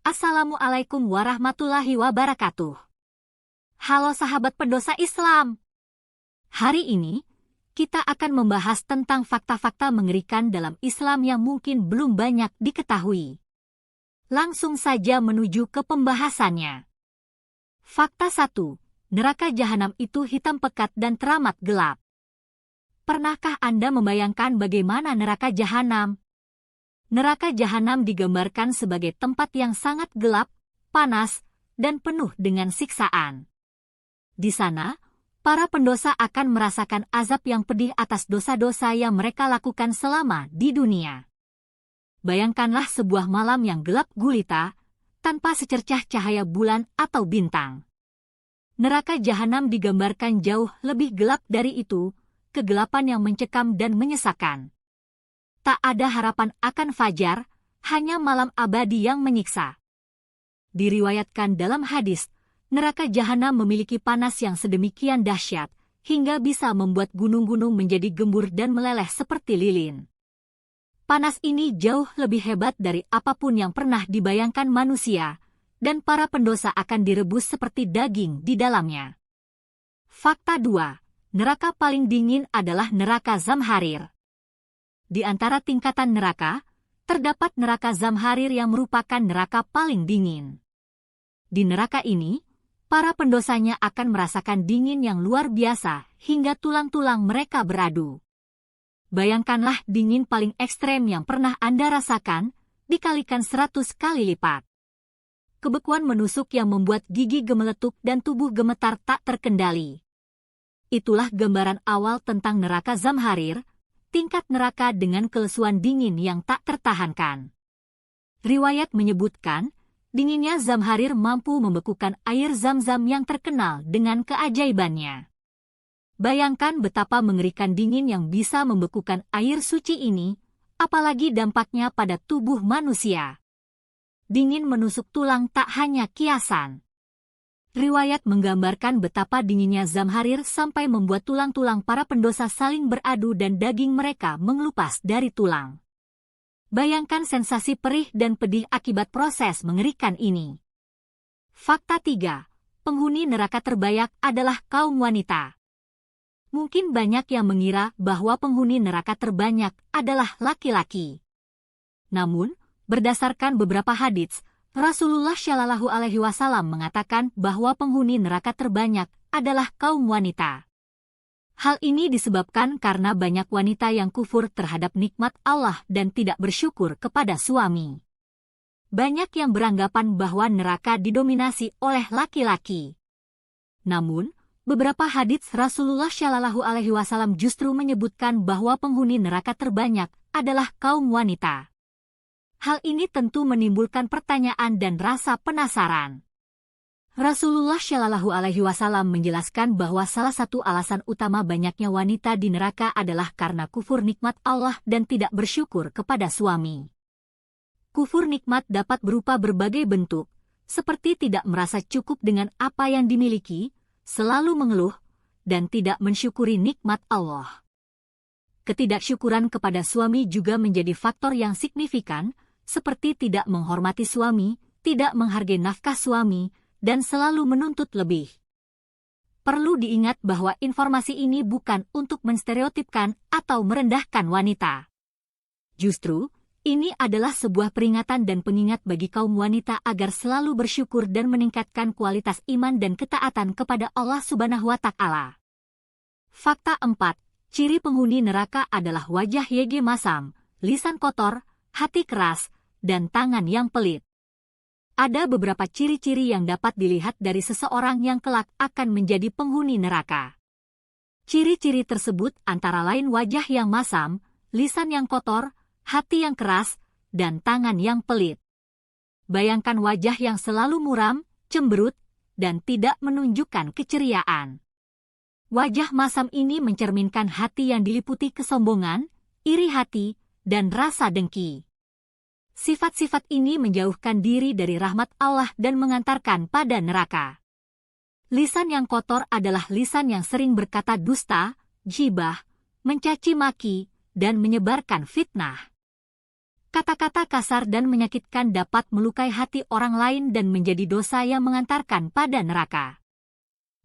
Assalamualaikum warahmatullahi wabarakatuh. Halo sahabat pendosa Islam. Hari ini, kita akan membahas tentang fakta-fakta mengerikan dalam Islam yang mungkin belum banyak diketahui. Langsung saja menuju ke pembahasannya. Fakta 1. Neraka jahanam itu hitam pekat dan teramat gelap. Pernahkah Anda membayangkan bagaimana neraka jahanam? Neraka jahanam digambarkan sebagai tempat yang sangat gelap, panas, dan penuh dengan siksaan. Di sana, para pendosa akan merasakan azab yang pedih atas dosa-dosa yang mereka lakukan selama di dunia. Bayangkanlah sebuah malam yang gelap gulita, tanpa secercah cahaya bulan atau bintang. Neraka jahanam digambarkan jauh lebih gelap dari itu, kegelapan yang mencekam dan menyesakan. Tak ada harapan akan fajar, hanya malam abadi yang menyiksa. Diriwayatkan dalam hadis, neraka jahanam memiliki panas yang sedemikian dahsyat, hingga bisa membuat gunung-gunung menjadi gembur dan meleleh seperti lilin. Panas ini jauh lebih hebat dari apapun yang pernah dibayangkan manusia, dan para pendosa akan direbus seperti daging di dalamnya. Fakta 2. Neraka paling dingin adalah neraka Zamharir. Di antara tingkatan neraka, terdapat neraka Zamharir yang merupakan neraka paling dingin. Di neraka ini, para pendosanya akan merasakan dingin yang luar biasa hingga tulang-tulang mereka beradu. Bayangkanlah dingin paling ekstrem yang pernah Anda rasakan, dikalikan 100 kali lipat. Kebekuan menusuk yang membuat gigi gemeletup dan tubuh gemetar tak terkendali. Itulah gambaran awal tentang neraka Zamharir, tingkat neraka dengan kelesuan dingin yang tak tertahankan. Riwayat menyebutkan, dinginnya Zamharir mampu membekukan air Zam-Zam yang terkenal dengan keajaibannya. Bayangkan betapa mengerikan dingin yang bisa membekukan air suci ini, apalagi dampaknya pada tubuh manusia. Dingin menusuk tulang tak hanya kiasan. Riwayat menggambarkan betapa dinginnya Zamharir sampai membuat tulang-tulang para pendosa saling beradu dan daging mereka mengelupas dari tulang. Bayangkan sensasi perih dan pedih akibat proses mengerikan ini. Fakta 3. Penghuni neraka terbanyak adalah kaum wanita. Mungkin banyak yang mengira bahwa penghuni neraka terbanyak adalah laki-laki. Namun, berdasarkan beberapa hadits, Rasulullah Shallallahu Alaihi Wasallam mengatakan bahwa penghuni neraka terbanyak adalah kaum wanita. Hal ini disebabkan karena banyak wanita yang kufur terhadap nikmat Allah dan tidak bersyukur kepada suami. Banyak yang beranggapan bahwa neraka didominasi oleh laki-laki. Namun, beberapa hadits Rasulullah Shallallahu Alaihi Wasallam justru menyebutkan bahwa penghuni neraka terbanyak adalah kaum wanita. Hal ini tentu menimbulkan pertanyaan dan rasa penasaran. Rasulullah Shallallahu Alaihi Wasallam menjelaskan bahwa salah satu alasan utama banyaknya wanita di neraka adalah karena kufur nikmat Allah dan tidak bersyukur kepada suami. Kufur nikmat dapat berupa berbagai bentuk, seperti tidak merasa cukup dengan apa yang dimiliki, selalu mengeluh, dan tidak mensyukuri nikmat Allah. Ketidaksyukuran kepada suami juga menjadi faktor yang signifikan, seperti tidak menghormati suami, tidak menghargai nafkah suami, dan selalu menuntut lebih. Perlu diingat bahwa informasi ini bukan untuk menstereotipkan atau merendahkan wanita. Justru, ini adalah sebuah peringatan dan pengingat bagi kaum wanita agar selalu bersyukur dan meningkatkan kualitas iman dan ketaatan kepada Allah Subhanahu wa Ta'ala. Fakta 4. Ciri penghuni neraka adalah wajah yege masam, lisan kotor, hati keras, dan tangan yang pelit. Ada beberapa ciri-ciri yang dapat dilihat dari seseorang yang kelak akan menjadi penghuni neraka. Ciri-ciri tersebut antara lain wajah yang masam, lisan yang kotor, hati yang keras, dan tangan yang pelit. Bayangkan wajah yang selalu muram, cemberut, dan tidak menunjukkan keceriaan. Wajah masam ini mencerminkan hati yang diliputi kesombongan, iri hati, dan rasa dengki. Sifat-sifat ini menjauhkan diri dari rahmat Allah dan mengantarkan pada neraka. Lisan yang kotor adalah lisan yang sering berkata dusta, gibah, mencaci maki, dan menyebarkan fitnah. Kata-kata kasar dan menyakitkan dapat melukai hati orang lain dan menjadi dosa yang mengantarkan pada neraka.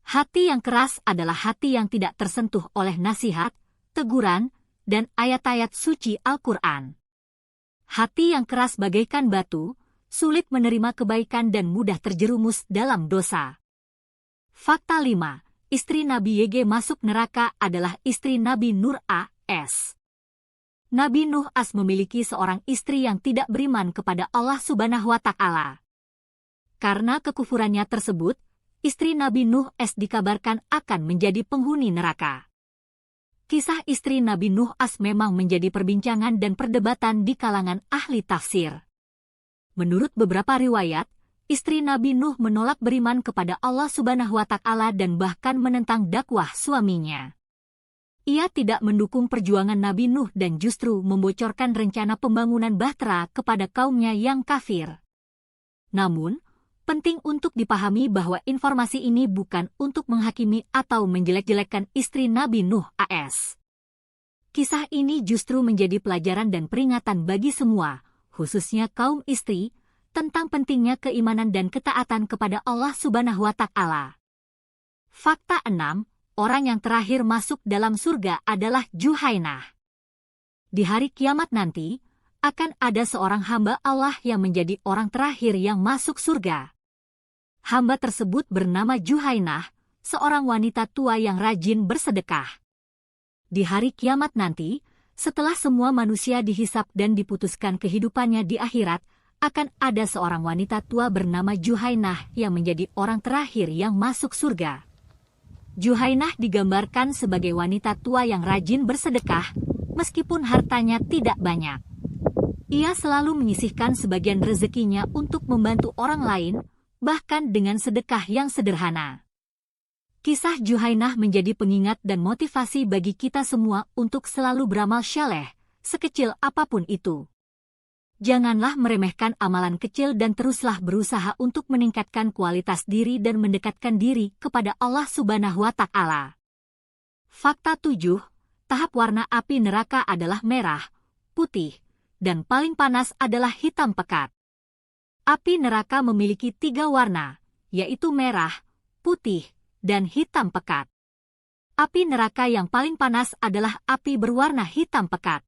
Hati yang keras adalah hati yang tidak tersentuh oleh nasihat, teguran, dan ayat-ayat suci Al-Quran. Hati yang keras bagaikan batu, sulit menerima kebaikan dan mudah terjerumus dalam dosa. Fakta 5. Istri Nabi YG masuk neraka adalah istri Nabi Nuh AS. Nabi Nuh AS memiliki seorang istri yang tidak beriman kepada Allah Subhanahu wa Ta'ala. Karena kekufurannya tersebut, istri Nabi Nuh AS dikabarkan akan menjadi penghuni neraka. Kisah istri Nabi Nuh AS memang menjadi perbincangan dan perdebatan di kalangan ahli tafsir. Menurut beberapa riwayat, istri Nabi Nuh menolak beriman kepada Allah Subhanahu wa Ta'ala dan bahkan menentang dakwah suaminya. Ia tidak mendukung perjuangan Nabi Nuh dan justru membocorkan rencana pembangunan bahtera kepada kaumnya yang kafir. Namun, penting untuk dipahami bahwa informasi ini bukan untuk menghakimi atau menjelek-jelekkan istri Nabi Nuh AS. Kisah ini justru menjadi pelajaran dan peringatan bagi semua, khususnya kaum istri, tentang pentingnya keimanan dan ketaatan kepada Allah Subhanahu wa Ta'ala. Fakta 6. Orang yang terakhir masuk dalam surga adalah Juhainah. Di hari kiamat nanti, akan ada seorang hamba Allah yang menjadi orang terakhir yang masuk surga. Hamba tersebut bernama Juhainah, seorang wanita tua yang rajin bersedekah. Di hari kiamat nanti, setelah semua manusia dihisap dan diputuskan kehidupannya di akhirat, akan ada seorang wanita tua bernama Juhainah yang menjadi orang terakhir yang masuk surga. Juhainah digambarkan sebagai wanita tua yang rajin bersedekah, meskipun hartanya tidak banyak. Ia selalu menyisihkan sebagian rezekinya untuk membantu orang lain, bahkan dengan sedekah yang sederhana. Kisah Juhainah menjadi pengingat dan motivasi bagi kita semua untuk selalu beramal syaleh, sekecil apapun itu. Janganlah meremehkan amalan kecil dan teruslah berusaha untuk meningkatkan kualitas diri dan mendekatkan diri kepada Allah Subhanahu wa Ta'ala. Fakta 7. Tahap warna api neraka adalah merah, putih, dan paling panas adalah hitam pekat. Api neraka memiliki 3 warna, yaitu merah, putih, dan hitam pekat. Api neraka yang paling panas adalah api berwarna hitam pekat.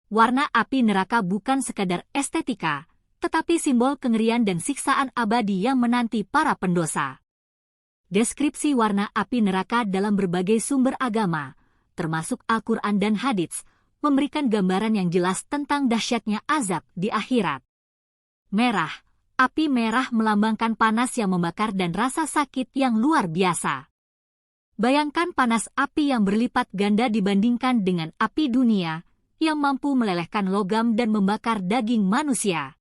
Warna api neraka bukan sekadar estetika, tetapi simbol kengerian dan siksaan abadi yang menanti para pendosa. Deskripsi warna api neraka dalam berbagai sumber agama, termasuk Al-Quran dan hadits, memberikan gambaran yang jelas tentang dahsyatnya azab di akhirat. Merah, api merah melambangkan panas yang membakar dan rasa sakit yang luar biasa. Bayangkan panas api yang berlipat ganda dibandingkan dengan api dunia, yang mampu melelehkan logam dan membakar daging manusia.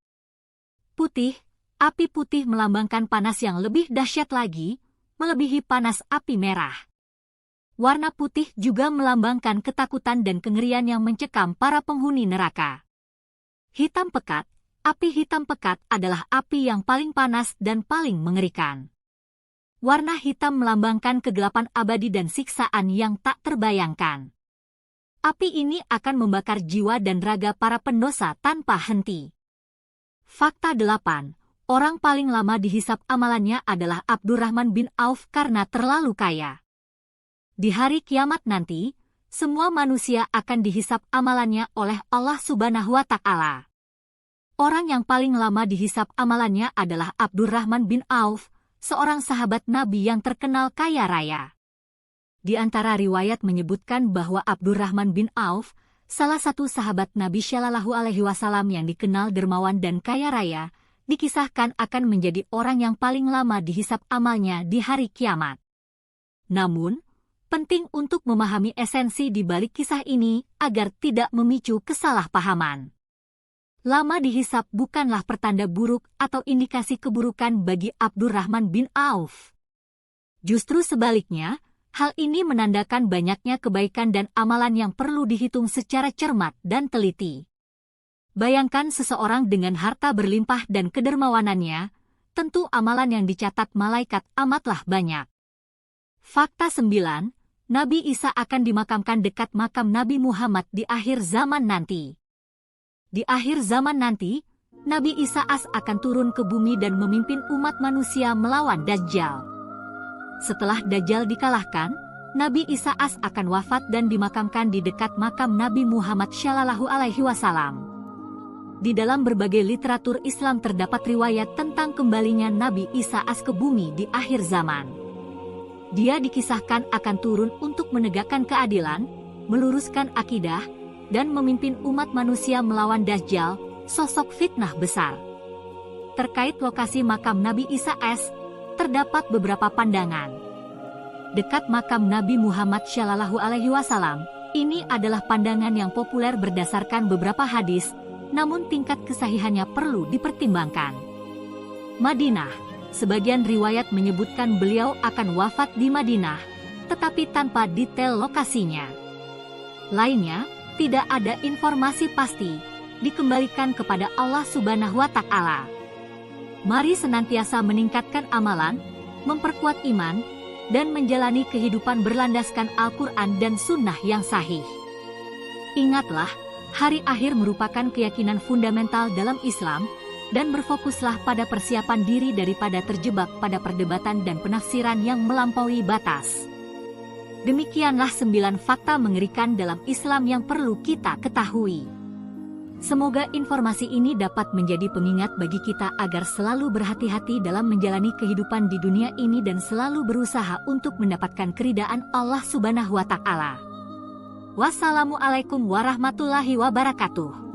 Putih, api putih melambangkan panas yang lebih dahsyat lagi, melebihi panas api merah. Warna putih juga melambangkan ketakutan dan kengerian yang mencekam para penghuni neraka. Hitam pekat, api hitam pekat adalah api yang paling panas dan paling mengerikan. Warna hitam melambangkan kegelapan abadi dan siksaan yang tak terbayangkan. Api ini akan membakar jiwa dan raga para pendosa tanpa henti. Fakta 8. Orang paling lama dihisap amalannya adalah Abdurrahman bin Auf karena terlalu kaya. Di hari kiamat nanti, semua manusia akan dihisap amalannya oleh Allah Subhanahu wa Ta'ala. Orang yang paling lama dihisap amalannya adalah Abdurrahman bin Auf, seorang sahabat Nabi yang terkenal kaya raya. Di antara riwayat menyebutkan bahwa Abdurrahman bin Auf, salah satu sahabat Nabi Shallallahu Alaihi Wasallam yang dikenal dermawan dan kaya raya, dikisahkan akan menjadi orang yang paling lama dihisap amalnya di hari kiamat. Namun, penting untuk memahami esensi di balik kisah ini agar tidak memicu kesalahpahaman. Lama dihisap bukanlah pertanda buruk atau indikasi keburukan bagi Abdurrahman bin Auf. Justru sebaliknya, hal ini menandakan banyaknya kebaikan dan amalan yang perlu dihitung secara cermat dan teliti. Bayangkan seseorang dengan harta berlimpah dan kedermawanannya, tentu amalan yang dicatat malaikat amatlah banyak. Fakta 9. Nabi Isa akan dimakamkan dekat makam Nabi Muhammad di akhir zaman nanti. Di akhir zaman nanti, Nabi Isa As akan turun ke bumi dan memimpin umat manusia melawan Dajjal. Setelah Dajjal dikalahkan, Nabi Isa As akan wafat dan dimakamkan di dekat makam Nabi Muhammad Shallallahu Alaihi Wasallam. Di dalam berbagai literatur Islam terdapat riwayat tentang kembalinya Nabi Isa As ke bumi di akhir zaman. Dia dikisahkan akan turun untuk menegakkan keadilan, meluruskan akidah, dan memimpin umat manusia melawan Dajjal, sosok fitnah besar. Terkait lokasi makam Nabi Isa As, terdapat beberapa pandangan. Dekat makam Nabi Muhammad Shallallahu Alaihi Wasallam, ini adalah pandangan yang populer berdasarkan beberapa hadis, namun tingkat kesahihannya perlu dipertimbangkan. Madinah. Sebagian riwayat menyebutkan beliau akan wafat di Madinah, tetapi tanpa detail lokasinya. Lainnya, tidak ada informasi pasti, dikembalikan kepada Allah Subhanahu wa Ta'ala. Mari senantiasa meningkatkan amalan, memperkuat iman, dan menjalani kehidupan berlandaskan Al-Quran dan Sunnah yang sahih. Ingatlah, hari akhir merupakan keyakinan fundamental dalam Islam, dan berfokuslah pada persiapan diri daripada terjebak pada perdebatan dan penafsiran yang melampaui batas. Demikianlah 9 fakta mengerikan dalam Islam yang perlu kita ketahui. Semoga informasi ini dapat menjadi pengingat bagi kita agar selalu berhati-hati dalam menjalani kehidupan di dunia ini dan selalu berusaha untuk mendapatkan keridaan Allah Subhanahu wa Ta'ala. Wassalamualaikum warahmatullahi wabarakatuh.